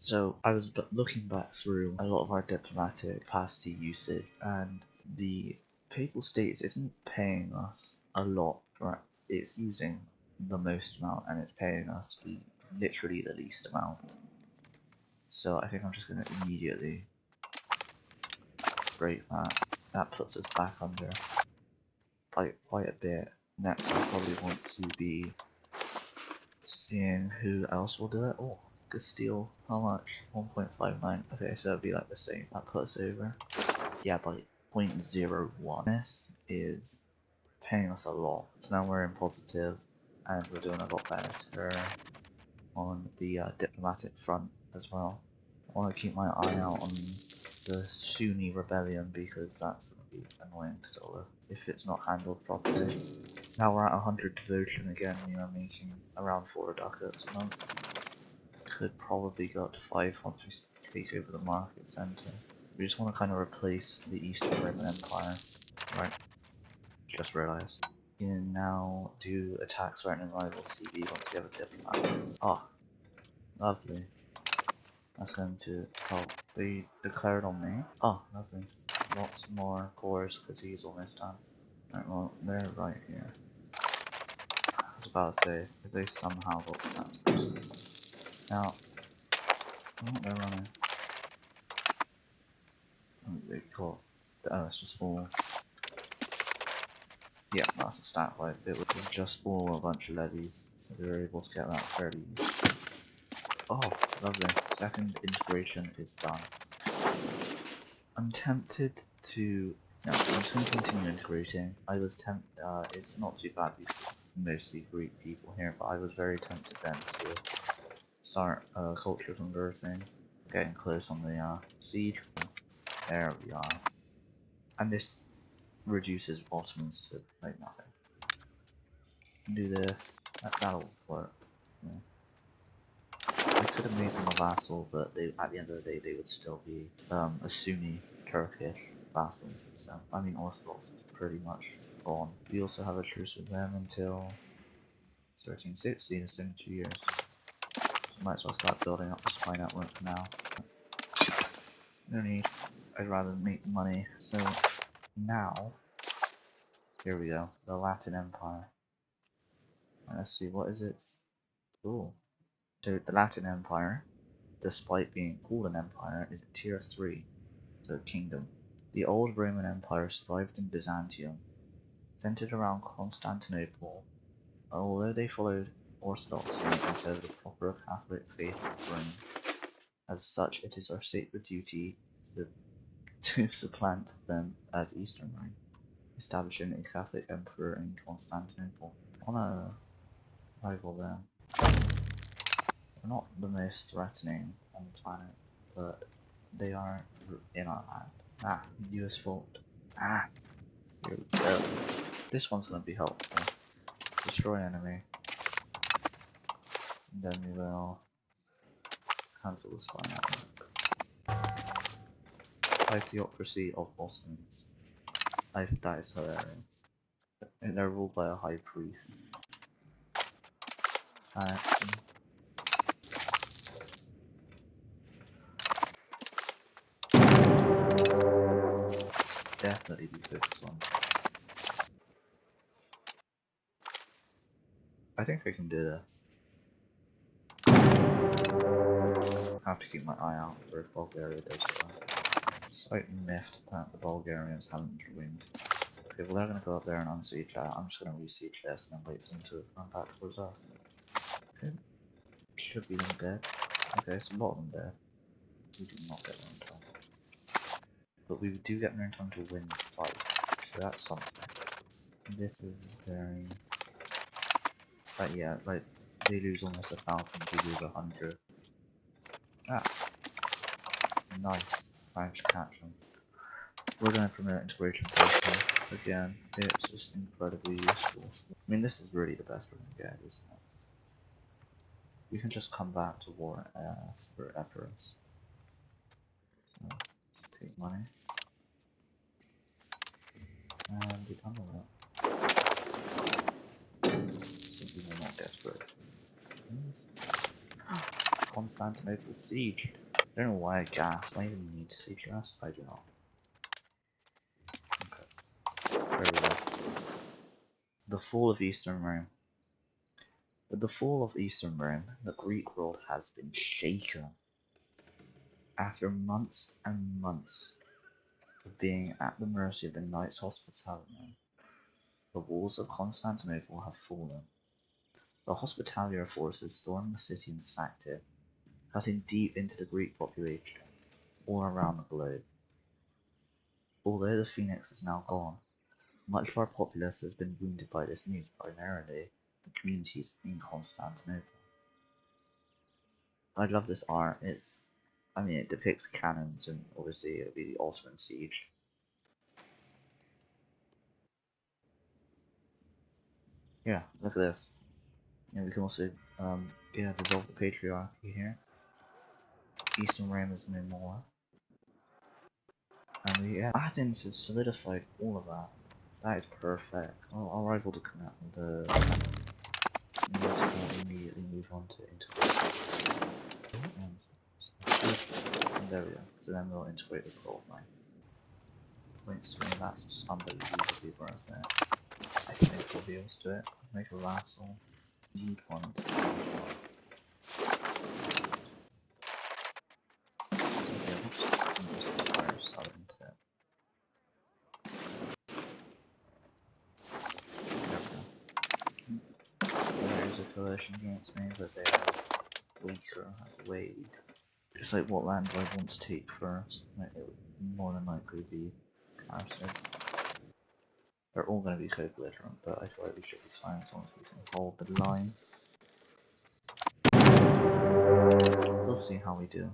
So I was looking back through a lot of our diplomatic capacity usage, and the Papal States isn't paying us a lot for it's using the most amount, and it's paying us literally the least amount. So I think I'm just going to immediately break that. That puts us back under by quite a bit. Next I probably want to be seeing who else will do it. Oh, Castile, how much? 1.59. Okay, so it'll be like the same. That puts over. Yeah, by 0.01. This is paying us a lot. So now we're in positive, and we're doing a lot better on the diplomatic front as well. I want to keep my eye out on the Sunni rebellion because that's going to be annoying to deal with if it's not handled properly. Now we're at 100 devotion again. We are making around 4 ducats a month. Could probably go up to 5 once we take over the market centre. We just want to kind of replace the Eastern Roman Empire. Right, just realised. You can now do attacks threatening rival CB once you have a diplomat. Oh, lovely. That's going to help. They declared on me. Oh, lovely. Lots more cores because he's almost done. Right, well, they're right here. I was about to say, if they somehow got transfers. Now, oh, they're running. Oh, they got. Oh, it's just all. Yeah, that's a stat wipe. It would just all a bunch of levies, so we were able to get that fairly easy. Oh, lovely. Second integration is done. I'm tempted to. No, I'm just going to continue integrating. I was tempted. It's not too bad. These mostly Greek people here, but I was very tempted then to start culture converting. Getting close on the siege. There we are. And this reduces Ottomans to like nothing. Do this. That'll work. Yeah. I could have made them a vassal, but they, at the end of the day, they would still be a Sunni Turkish vassal. So, I mean, Orthodox is pretty much gone. We also have a truce with them until 1360, it's in 2 years. So might as well start building up the spy network now. No need. I'd rather make money. So, now, here we go. The Latin Empire. Let's see, what is it? Cool. So, the Latin Empire, despite being called an empire, is a tier 3, so kingdom. The old Roman Empire survived in Byzantium, centered around Constantinople. Although they followed Orthodoxy instead of the proper Catholic faith of Rome, as such it is our sacred duty to supplant them as Eastern Rome, establishing a Catholic emperor in Constantinople. I want to rival them. They're not the most threatening on the planet, but they are in our land. Ah, useful. Ah, here we go. This one's going to be helpful. Destroy enemy. And then we will cancel the spy network. High theocracy of Ottomans. That is hilarious. And they're ruled by a high priest. Definitely be focused on. I think I can do this. I have to keep my eye out for if Bulgaria does that. Slightly miffed that the Bulgarians haven't joined. Okay, well they're gonna go up there and unsiege that. I'm just gonna re-siege this and then wait for them to run back towards us. Okay. Should be them dead. Okay, so a lot of them dead. We do not get them in time. But we do get them in time to win the fight. So that's something. This is very... But yeah, like, they lose almost 1,000, we lose 100. Ah. Nice. Managed to catch them. We're going to promote integration policy. Again, it's just incredibly useful. I mean, this is really the best we're going to get, isn't it? We can just come back to war for Epirus. So, let's take money. And be done with it. Simply will not desperate. Constantinople siege. I don't know why I gasped. I even need to siege gas. I do not. Okay. There we go. The fall of Eastern Rome. With the fall of Eastern Rome, the Greek world has been shaken. After months and months of being at the mercy of the Knights Hospitalian, the walls of Constantinople have fallen. The Hospitalian forces stormed the city and sacked it, cutting deep into the Greek population all around the globe. Although the Phoenix is now gone, much of our populace has been wounded by this news, primarily the communities in Constantinople. I love this art. It depicts cannons, and obviously it'll be the Ottoman siege. Yeah, look at this. And we can also dissolve the patriarchy here. Eastern Rome is no more. And Athens has solidified all of that. That is perfect. I'll rival to come out with the we'll immediately move on to integration. And there we go. So then we'll integrate this gold mine. Point screen, that's just unbelievably worth it. I can make reveals to it. Make a vassal. Need one. There's a coalition against me, but they are weaker as Wade. Just like what land do I want to take first? It would more than likely be Carson. They're all going to be co-belligerent, but I feel like we should be fine as long as we can hold the line. We'll see how we do.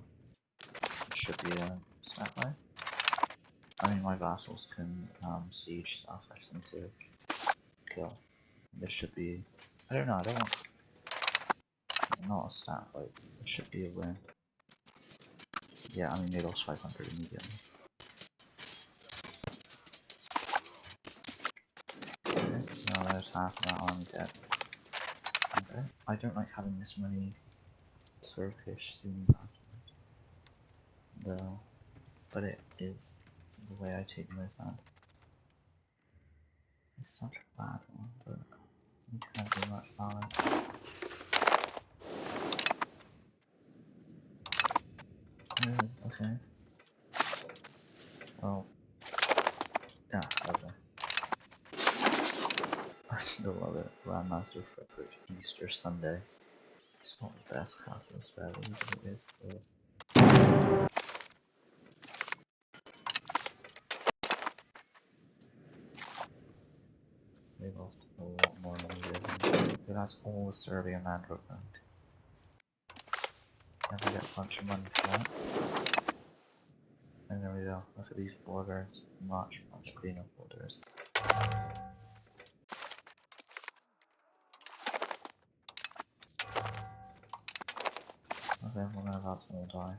It should be a snap line. I mean, my vassals can siege stuff. I just need to kill. This should be. I don't know. I don't want. Not a stat fight. It should be a win. Yeah, I mean, they lost 500 immediately. Okay, now there's half of that army dead. Okay, I don't like having this many Turkish Sunni battles, though, but it is the way I take my land. It's such a bad one, but we can't do much about it. Oh, okay. Well, yeah, okay. I still love it. Grandmaster Frederick Easter Sunday. It's not the best castle spell, usually it is, but they lost a lot more than we did. So that's all the Serbian land we're going to. And we get a bunch of money for that. And there we go. Look at these borders. Much cleaner borders. Okay, we're about to all die.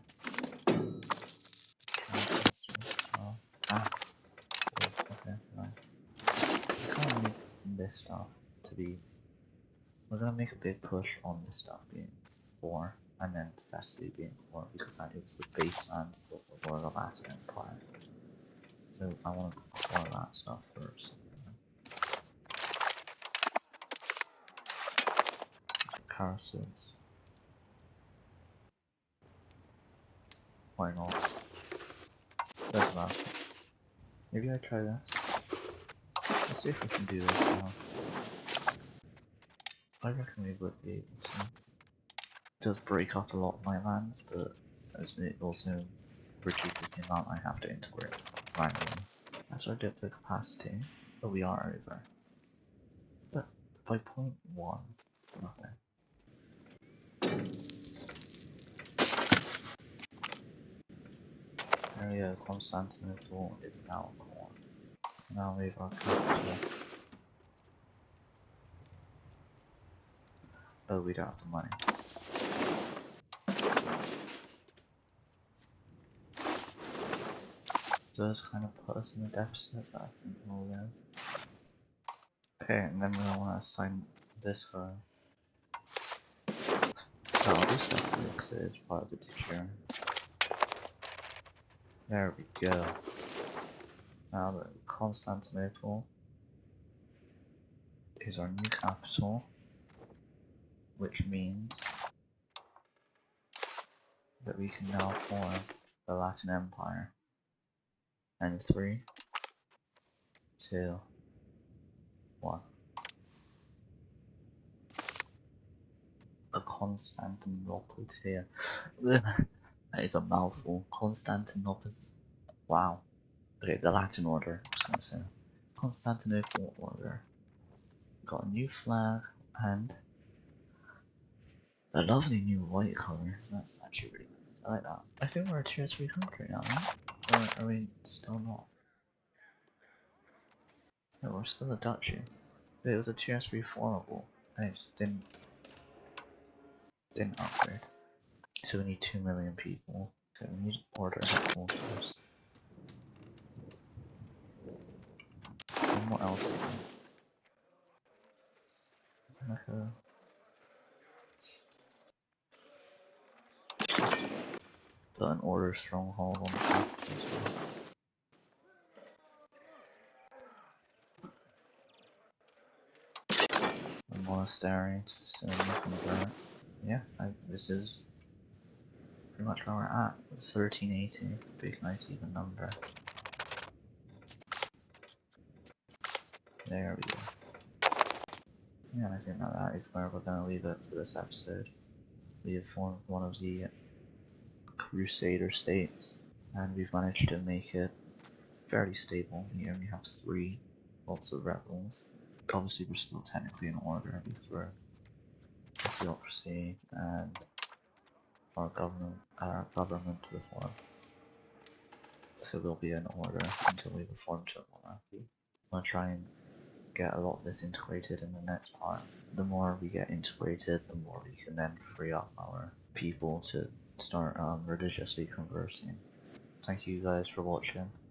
Okay, nice. We kind of need this stuff to be. We're gonna make a big push on this stuff being 4, and then Thessaly being 4, because that is the baseline of the Ottoman Empire. So I want to core that stuff first. Carousels. Why not? There's that. Maybe I try this. Let's see if we can do this now. I reckon we would be able to. It does break up a lot of my lands, but it also reduces the amount I have to integrate randomly. That's our depth of capacity, but we are over. But by 0.1, it's nothing. There we go, Constantinople is now core. Now we have our capital. Oh, we don't have the money. So this kind of put us in a deficit, but I think we'll live. Okay, and then we'll want to assign this guy. So I'll just successfully cleared part of the tier. There we go. Now that Constantinople is our new capital, which means that we can now form the Latin Empire. And 3, 2, 1. A Constantinople here. That is a mouthful. Constantinople. Wow. Okay, the Latin order. I was gonna say. Constantinople order. Got a new flag and a lovely new white color. That's actually really nice. I like that. I think we're a tier 3 country now, right? Or are we still not? No, we're still a duchy. It was a tier 3 formable. I just didn't upgrade. So we need 2 million people. So we need order headquarters. And what else? Put an order stronghold on the capital as well. A monastery to convert. Yeah, this is pretty much where we're at. 1380, big nice even number. There we go. Yeah, I think that is where we're gonna leave it for this episode. We have formed one of the Crusader states, and we've managed to make it fairly stable. We only have 3 lots of rebels. Obviously, we're still technically in order because we're a theocracy and our government reform. So we'll be in order until we reform to a monarchy. I'm gonna try and get a lot of this integrated in the next part. The more we get integrated, the more we can then free up our people to start religiously conversing. Thank you guys for watching.